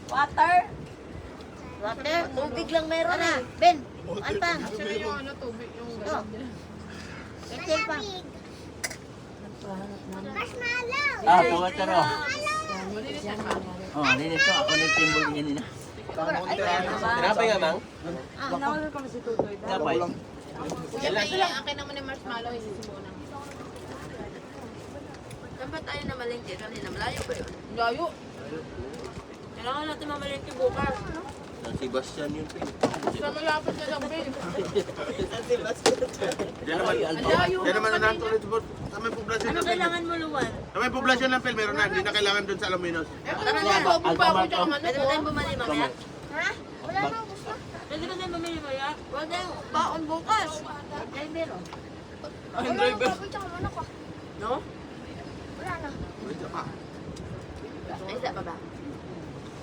Water. Water, tubig lang meron ah. Ben, antang. Saka yung ano, tubig, yung Oh. Ito pa. Ah, water oh. malinis na pa. Oh, linis to. Ako nagtimbol yan nila. Tinapay nga, Mang? Nawalan kami si Tutoy. Tapay. Ito lang, akin naman yung marshmallow, hindi si Mona. Saan ba tayo na malengke kanina? Malayo ba yun? Layo. Kailangan natin mamalengke bukas. San Sebastian yun, Pin. Sa malapit na lang, Ben. Diyan naman, diyan naman na nato ulit po. Sa may poblasyon Ano ng Pil. kailangan mo, Luwan? Sa may poblasyon ng Pil, meron na. Hindi na kailangan doon sa Alaminos. Tara na, bago pa ako dyan, ano Pwede ko. ba tayong bumali mamaya? Ha? Wala na gusto. Pwede ba tayong bumili mamaya? Huwag tayong baon bukas. Driver oh. Ay, driver. No? Wala na. Ay, isa pa ba?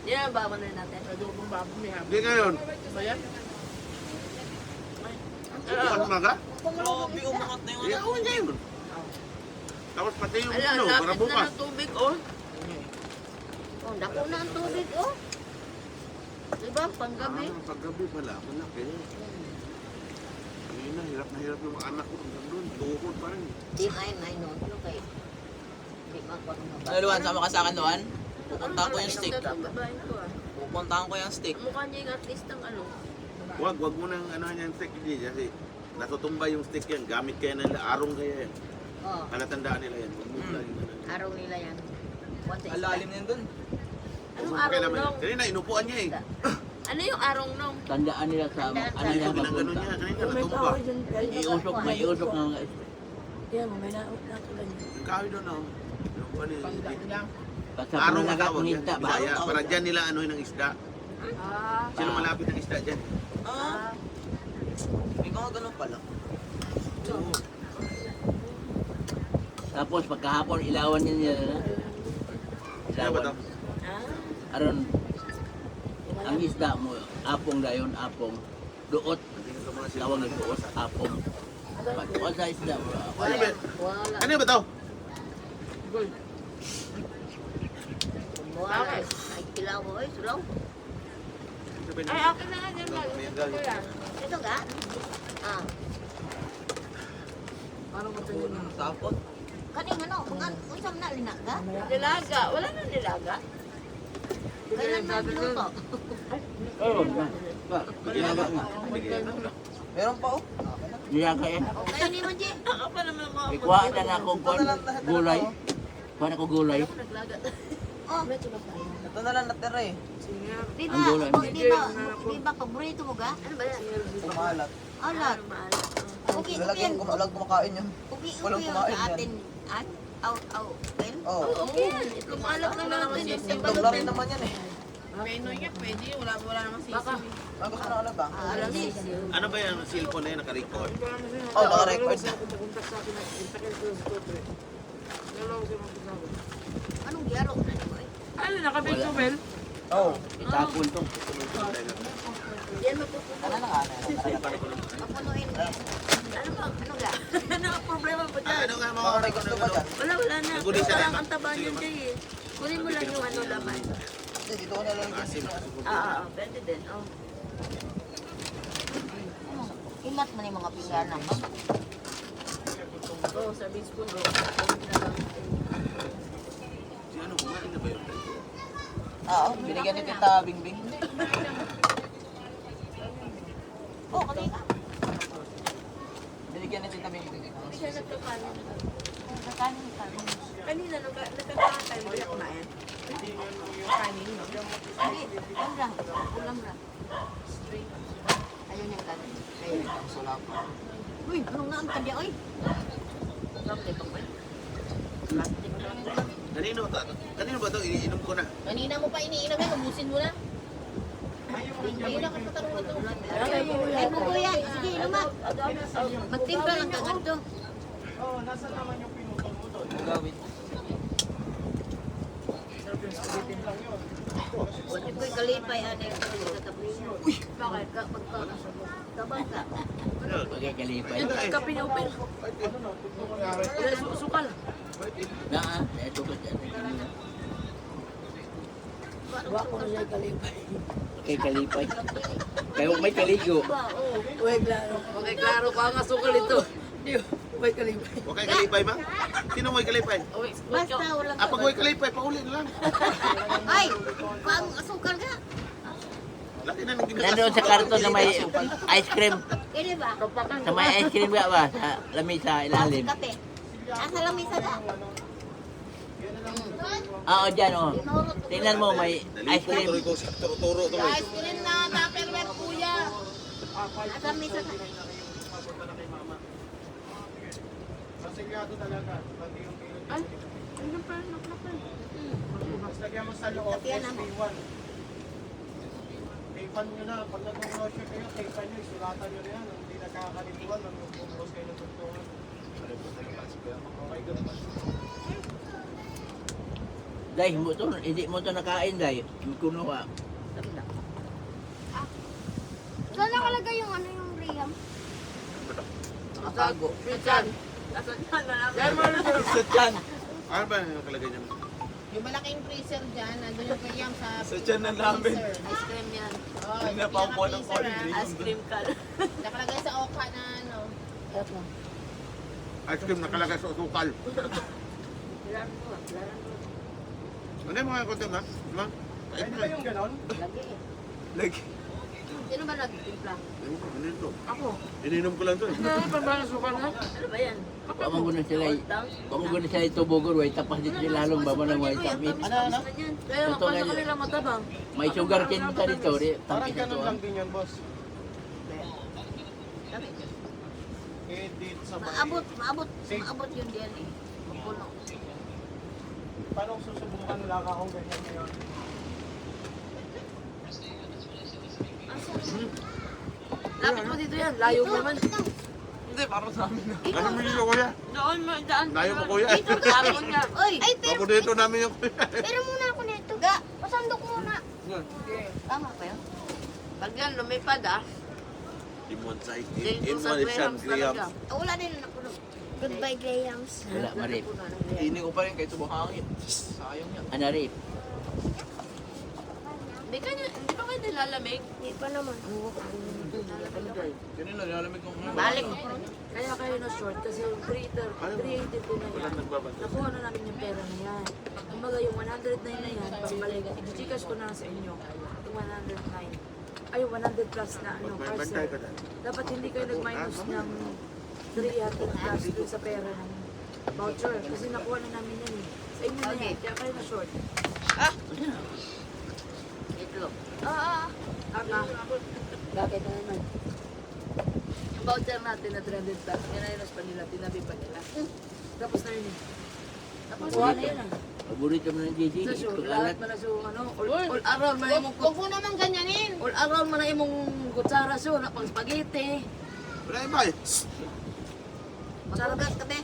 Hindi na baon na rin natin. Pwede ko pong bago, may habit. Hindi ngayon. Ba yan? Bukas umaga. Grabe, umangat na Iya, oo, ngayon. Tapos pati yung Ala, ano, para lapit na bukas. ng tubig, oh. Oh, dako na ang tubig oh. Diba, panggabi. Paggabi pala, malaki. Ayun na, hirap na hirap yung anak ko hanggang doon. Tuhod pa rin. Di ngayon na ino. Ano kayo? Di ba ako Ay, Luan, sama ka sa akin, Luan. Pupuntahan ko yung stick. Ang babaeng ko, ah. Pupuntahan ko yung stick. Mukha niya yung artist ng ano. Wag mo nang ano yan stick hindi kasi natutumba yung stick yan. Gamit kaya nila, arong kaya yan. Oh, Palatandaan nila yan. Huwag mo lang yung ano. araw nila yan. Once a Alalim na yun dun. Anong Huwag mo arong pakialaman yan. nong? Kanina, inupuan niya eh. Ano yung arong nong? Tandaan nila sa ano Kanina, niya ginagano magpunta. niya. Kanina, natumba. Iusok na, iusok na mga Yan, may naot na ko lang. Yung kahoy doon, oh. Yung ano yun, Pangdaan lang. Basta arong kung ang tawag yan. nagkapunita ba? Bisaya. Para dyan nila anuhin ng isda. Ah. Sino malapit ng isda dyan? Ah, may mga ganun pala. Oo. Tapos pagkahapon, ilawan niya nila na. Ano ba ito? Ah. Aron, ang isda mo, apong dayon, apong. Duot, Tingnan ko mga sila. tawag ng duot, apong. Pagduot sa isda mo, Ano ba? Wala. Ano ba ito? Gold. Wala. Ay, kilaw mo. Ay, sulaw. Ay, akin na nga dyan, Mal. Ito ko yan. Ito ka? Ah. Parang Duot matulog na. ng sapot. Kaning ano? Mga unsam na linak ka? Nilaga. Wala na nilaga. Kailan na luto? Oo, ba? Nilaga nga. Meron pa oh. Nilaga eh. Kayo ni Manji. Ako pa naman mga Ikuha na ako kon gulay. Kuha na ko gulay. naglaga. Oh, Ito na lang natira eh. di Ang ba? gulay. Di ba paborito mo ga? Ano ba yan? Kumalat. Alat. Ano maalat? Okay, okay. Lalagyan ko walang kumakain yun. Okay, Walang okay kumain sa yan. atin. At, well, Oh. Okay yan. Ito maalat na lang natin yung Ito simple. rin naman yan eh. Penoy nga, pwede. Wala namang sisi. Baka. Ang gusto na alam ba? alam niya. Ano ba yung cellphone na yan naka-record? Oh, naka-record na. Anong gyaro na mo eh? Ano, nakabig ko, Bel? Oh. Itapon to. Yan mapupunta. Ano na nga na? Papunuin mo. Ano ba? Ano ga? Ano ang problema pa dyan? Ano nga Mga may gusto ba dyan? Wala na. Naguli Pero sa parang lema. ang taba niyan dyan eh. Kunin mo lang yung ano laman. Hindi, dito ko nalalagyan Asim. Ah, pwede din. Oh. Ilat man yung mga pingganan mo. Oh, serving spoon. Oh. Si ano, kumain na ba yun? Oo, binigyan ni Tita Bingbing. Oh, kanina. Binigyan ni Tita Bingbing. Hindi siya nagkakanin. Kakanin ka. Kanina, nagkakanin tayo. Wala kumain. Kanin, no? Hindi, ulam lang. Ulam lang. Ayun yung kanin. Ayun. Sula pa. Uy, ano nga ang kadya, oy? Plastic pa ba? Kanino ba ito? Iniinom ko na. Kanina mo pa iniinom yan, ubusin mo na. Ayun lang ang patanong ito. Ay, buko yan. Sige, lumak. Magtimpla lang ka ganito. Gawin. Wala ko'y kalipay, ano yung tatapuin mo. Uy! Bakit ka? Pagkabang ka. Pagkakalipay. Kape niya open. Sukal. Na, ito ba dyan? Gawa ko na siya kalipay. Kay kalipay. Kayo may kaligo. Uy, klaro. Okay, klaro pa ang asukal ito. Di, uy, kalipay. Huwag kayo kalipay ba? Sino mo kalipay? Basta walang Pag huwag kalipay, pauli na lang. Ay, pang asukal ka. Laki na nang Nandoon sa karton na may ice cream. Kaya ba? Sa may ice cream ba? Sa lamisa ilalim. Kape. Nasa lamisa na. Oo, dyan oh. Tingnan mo, may ice cream. Turo-turo to. Guys, kilin na Tupperware, kuya. Nasa lamisa na. Kapiyan naman. Taypan nyo na, pag nag-grocery kayo, taypan nyo, isulatan nyo na yan. Hindi nagkakalituan, nag-grocery kayo ng tuntungan. Okay, ganun. Day, hindi mo to nakain, Day. Kuno ka. Saan nakalagay yung ano yung Riam? Nakatago. Pinsan. Nasaan yan? Sa tiyan. Ano ba yung kalagay niya? Yung malaking freezer dyan, nandun yung Priam sa dyan na namin. freezer. Ice cream yan. Oh, Hindi na pa ako ng pinaka-freezer, Ice cream ka. Nakalagay sa oka na ano. Sarap na. Ice cream nakalagay sa usukal. Ano yung mga konti na? Ma? Ay, di ba yung ganon? Lagi. Sino ba nagtimpla? Ano ito? Ako. Ininom ko lang to eh. Ano ba yan? Pamagunan sila. Pamagunan sila ito bugor. Way tapas dito sila halong baba ng white tamis. Ano? Kaya Ito kapag sa nga- kanila matabang. May sugar cane ka dito. Parang Tamis ito. ganon lang din yan, boss. Eh, dito sa bahay. Maabot yun din eh. Mapuno. Paano kung susubukan nila ka kung ganyan ngayon? Lapit mo dito yan. Layo mo naman. Hindi, para sa amin na. Ano mo yung kuya? Doon mo, daan. Layo mo kuya. Tapon nga. Oy! Ay, Paborito namin yung kuya. pero muna ako nito. Ga, pasandok muna. Tama pa yun? Pag yan, lumipad ah. Timon sa Dito sa Inmalisyan, Grahams talaga. Grahams. Wala din na napuno. Goodbye, Grahams. Wala, marip. Hindi ko pa rin kahit subahangin. Sayang yan. Ano rip? Hindi pa kayo nilalamig. Hindi pa naman. Ganun na, nilalamig ko ngayon. Balik. Kaya kayo na short kasi yung 382 na yan. Nakuha na namin yung pera na yan. Kumbaga yung 109 na yan, pagbalik, i-gcash ko na sa inyo. Yung 109. Ay, yung 100 plus na ano, parcel. Dapat hindi kayo nag-minus ng 300 plus dun sa pera ng voucher. Kasi nakuha na namin yan eh. Sa inyo na yan, kaya kayo na short. Itlog. Tama. Bakit na naman? Yung voucher natin na 300 plus, minayos pa nila, tinabi pa nila. Tapos na yun eh. Tapos na yun ah. Paborito mo ng JJ. Sa sure, Ito lahat kalat. mo na so, ano, all around mo na imong Huwag mo naman ganyanin. all around mo na imong kutsara so, na pang spaghetti. Wala yung ba eh? Magugas ka, be.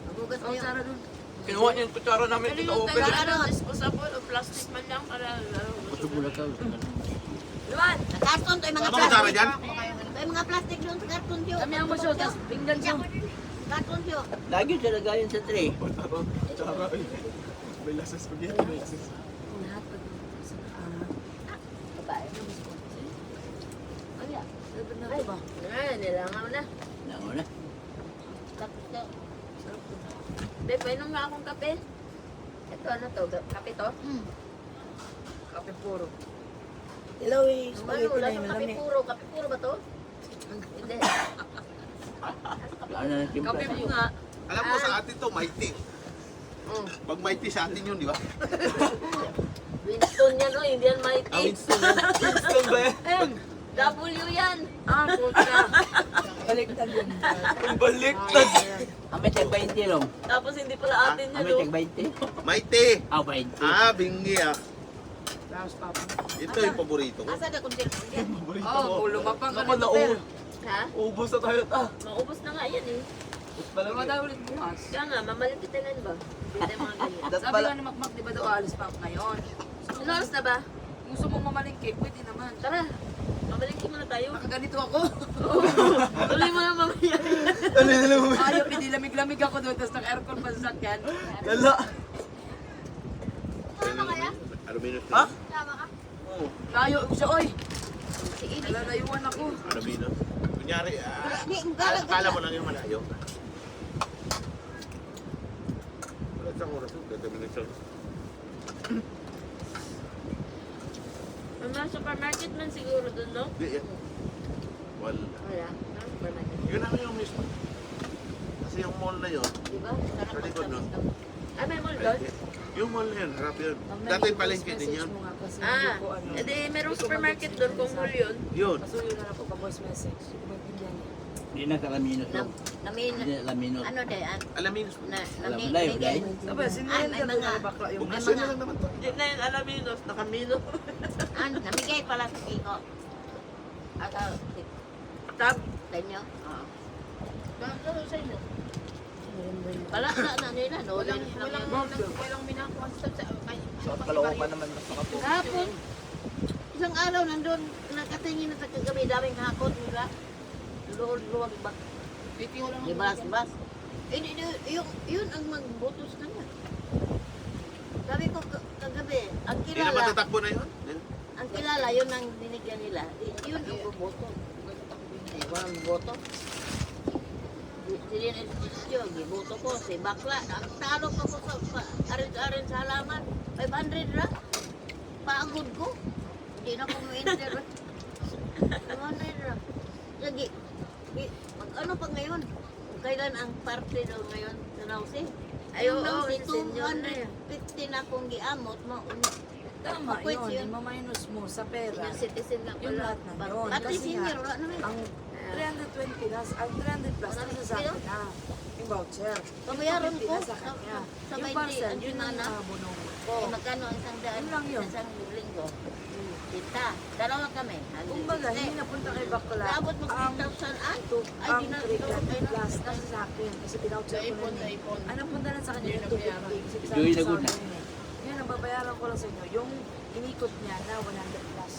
Magugas Oh, mo yun. kutsara dun. Kinuha niya yung kutsara namin, Ano ito yung open. tayo, ano, disposable o plastic man lang para, Gusto mo lang ka. Luan! Karton to, yung mga Ano kutsara plastic. dyan? To, yung mga plastic doon sa karton to. Kami ang musyo, tapos pinggan siya. Karton to. Lagi sila gayon sa tray. Kutsara, eh. May lasas spaghetti, may lasas. Lahat pag sa babae na mas konti. Ano yan? Dapat na ito ba? Ay, nilangaw na. Lango na. Tapos to. Sarap to. Be, painom nga akong kape. Ito, ano to? Kape to? Kape puro. Hello, eh. Ano, Spaghetti wala na siyang yung kape malami. puro. Kape puro ba to? Hindi. Ano na timpla Kape mo sa'yo? nga. Alam mo sa atin to, mighty. Pag mighty sa atin yun, di ba? Winston yan, oh. Hindi yan mighty. Winston ba yan? M. W yan. Ah, puta. Baliktad yun. Ang baliktad. Kami tag 20 lang. Tapos hindi pala atin yun, Kami oh. tag 20. Mighty! Ah, 20. Ah, bingi ah. Tapos papa. Ito yung paborito ko. Asa na kung din. Oh, lumapang ka Naku, na naubos. Ha? Ubus na tayo ta. Maubos na nga yan eh. Ubus pa lang eh. ulit bukas. Kaya nga, mamalipitan ba? Hindi tayo mga ganyan. Das Sabi pala. nga ni Makmak, di ba daw alis pa ako ngayon? Alis na ba? Gusto mong mamalingki? Pwede naman. Tara, mamalingki muna tayo. Nakaganito ako. Tuloy mo na mamaya. Ayaw, pinilamig-lamig ako doon, tapos naka-aircon pa sa sakyan. Lala. Ano kaya? Ano Alaminos Ha? na. Oo. Layo ko siya, oy. Si Edith. Nalayuan ako. Alaminos. Kunyari, Di, ang galag akala mo lang yung malayo. Wala sa oras yung 30 minutes lang. Mga supermarket man siguro doon, no? Hindi yan. Wala. Wala. Yun namin yung mismo. Kasi yung mall na yun, Diba? sa likod nun. Ah, may mall doon? Yung mall na yun, harap yun. Dati palengke din yun. Ah, edi merong supermarket doon kung mall yun. Yun. Pasuyo na lang po ka voice message. Hindi ko maintindihan niya. Hindi na kalaminos Na, yun. namin, Hindi alaminos. ano de, Alaminos. Alam namin, mo, live, bigay. live. Sabi, Ay, sinunod may ka mga- na bakla yung Bukas mga- na lang naman to. Hindi na yung Alaminos, nakamino. Namigay pala sa Kiko. At, Tab. sa inyo? Oo. Ano sa inyo? Pala na nila, no? Walang minakuha sa So, kaloka naman sa kapo. Kahapon, isang araw nandun, nakatingin na sa kagabi, daming hakot nila. Luwag ba? Bitiyo lang. Libas-bas. Yun ang magboto sa kanya. Sabi ko kagabi, ang Hindi na kilala, matatakbo na yun. ang kilala, yun ang binigyan nila. Yun ang boboto. Walang boto. Sili na isyo, giboto ko, si Bakla. Ang talo pa ko sa arin sa halaman. 500 lang. Pagod ko. Hindi na ko ma-enter. 200 lang. Lagi, ano pa ngayon? Kailan ang party daw ngayon sa Nausi? Ay, oo, Nausi, si senior na yun. 250 na akong giamot. Tama Akwait yun, yun. imaminus mo sa pera. Senior citizen na Yung pala. lahat na yun. Pati Kasi senior, nga, wala naman. ang 320 na, ang 300 plus, nasa sa akin na. Yung voucher. Pabayaran ko. 250 na sa kanya. Sa Yung 20, parcel, ang yun ang sinana. abono mo. Eh, magkano ang isang daan? Yun lang yun. Isang linggo. Kita. Dalawa kami. Kumbaga, hindi napunta kay Bakla. Naabot mo Ang 3,000 an? Ay, ang di na. 300 plus, nasa sa akin. Kasi pinoucher ko na yun. Ano punta na sa kanya yung 250. Kasi sabi Joey ko sa Laguna. akin eh. Ngayon, ang babayaran ko lang sa inyo, yung inikot niya na 100 plus.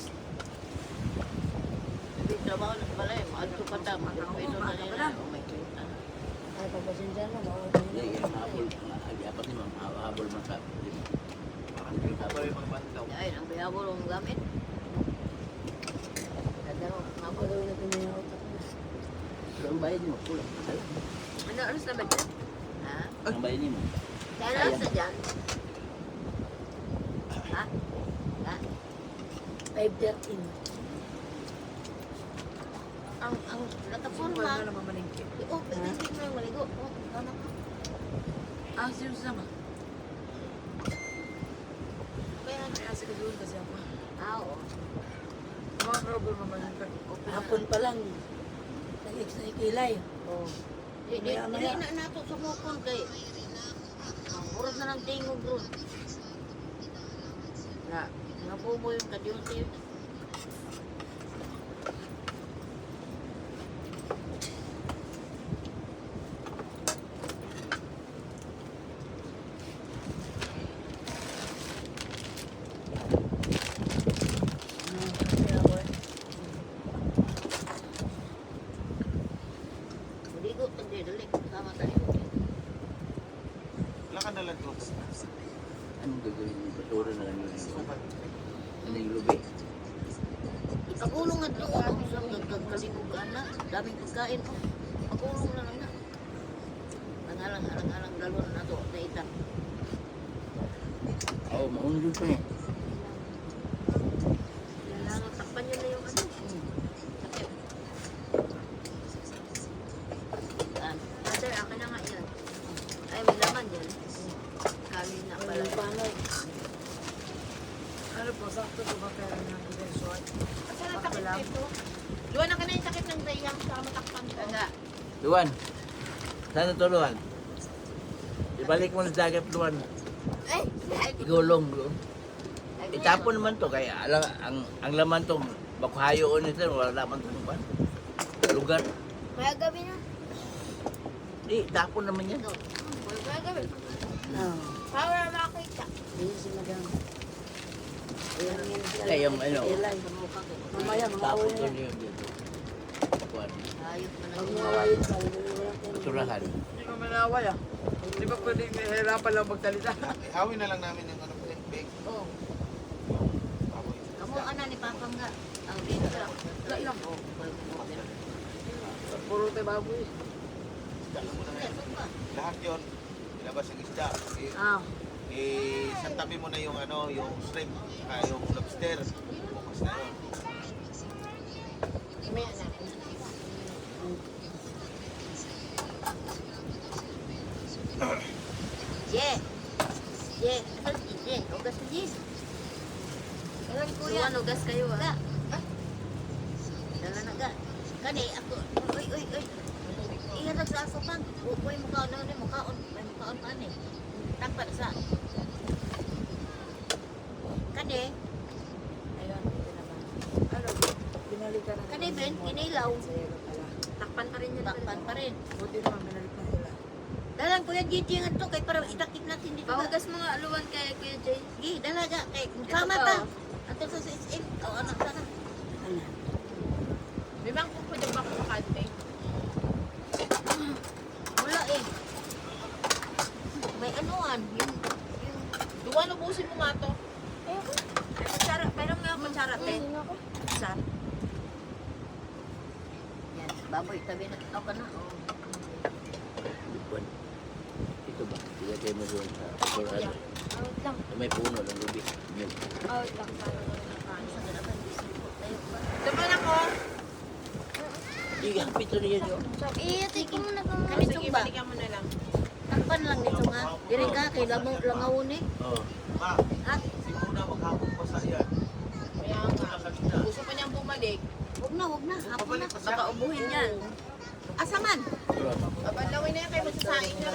Hindi, trabaho na pala eh. Maadto pa ta. Magpapito na Maaga pa nila. lang. Oh my God. Ay, pagpasensya mo, Hindi, yung habol. Apat ni ma'am, habol man sa. Pwede magbantaw. Ay, ang bayabol ang gamit. Dadaro, mabol. Pero ang bayad mo, kulang. Ano oras na ba dyan? Ha? Ang bayad mo. Kaya sa dyan? Ha? Ha? 513. Ang Sumpa nakaporma. na naman malingki. Oh, pwede mo yung maligo. Oh, ano ka? Ah, sino sama? Kaya, Kaya sa doon kasi ako. oo. Mga problema malingki. Hapon pa lang. Nag-ex na ikilay. Oh. Hindi na nato sumukon kay murag na ng tingog ron. Na, nabubo yung kadyuti. Hindi ko pagdi dali sama tayo. Wala ka nalang ko. Anong gagawin mo? Basura na lang yun. Ano yung lubi? Pagulong at doon sa kalimugan na, daming pagkain po. Pagulong na lang na. Alang dalon na to, na ita. Oo, maunod pa eh. Kailangan takpan nyo na yung ano. Sakit. Yan. Mother, akin na nga yan. Ay, may laman yan. Kami na pala. Ano po, sakto po ba pera ng event short? Saan ang sakit nito? Luwan na ka na yung sakit ng dayang sa matakpan ko. Nga. Luwan. Saan ito, Luwan? Ibalik mo sa dagat, Luwan. Ay! Igulong, Luwan. Itapon naman to, kaya ang laman to, bakuhayoon nito, wala naman to naman. Lugar. Kaya gabi na. Di, tapon naman yan. Kaya gabi. Para makita. Hindi si madam. Kaya yung ano, Ilay. Mamaya, mga away tapon to na. niyo dito. Kuwan. Ayos mo na Pag yun. mawawayin pa, walang pera. Basurahan. Hindi ko manaway ah. ya. Di ba pwedeng hirapan lang magsalita? Awin na lang namin yung ano, big. Oh. Big. Ayos mo na yun. Big. Oh. nga. Ang dito lang. Wala lang. Oh, Puro tayo baboy. Lahat yun, ilabas yung isda. Ah. Santabi mo na yung ano, yung shrimp, saka yung lobster. Bukas na yun. Mamaya na. Yeah. Yeah. Yeah. Ugas na Jis. Kailan kuya? Luwan, ugas kayo ah. Dala na ga. Kani ako. Uy, uy, uy. Iharap sa aso pang. Uy, mukhaon na ni mukhaon. May mukhaon pa ni. Takpan sa. Kani. Ayun, ito naman. Ano, binalik ka na. Kani Ben, kinilaw. Sayro pala. Takpan pa rin yun. Takpan pa rin. Buti naman, binalik na nila. Dalan kuya Gigi nga to kay para itakip natin dito. Pahugas mo nga luwan kay Kuya Jay. Gi, dalaga kay sama Ito ta. to. Ato sa SM. O anak sana. May bang kung pwede ba kumakante? Wala eh. May anuan. Yung Luwan, ubusin mo nga to. Ay, kutsara. Mayroon nga kutsara, te. Kutsara. yan, baboy tabi na ka na. Oh. Buwan. Ito ba? Sige kayo mo doon sa or ano. Out lang. May puno ng lubi. Yun. Out lang. Para wala na kain. Sa ganapan bisip tayo pa. Laman ako. Sige, pito niya yun. Tika mo na kung Kami sige, sumba. balikan mo na lang. Takpan lang nito nga. Diri ka kay langawon eh. Oo. Ma, At siguro na maghapon pa sa iyan. Kaya nga. Gusto pa niyang bumalik. wag na, hapon na. Pabalik pa siya. Baka ubuhin yan. Asa man? Wala pa. Abanlawin na yan kayo magsasaing na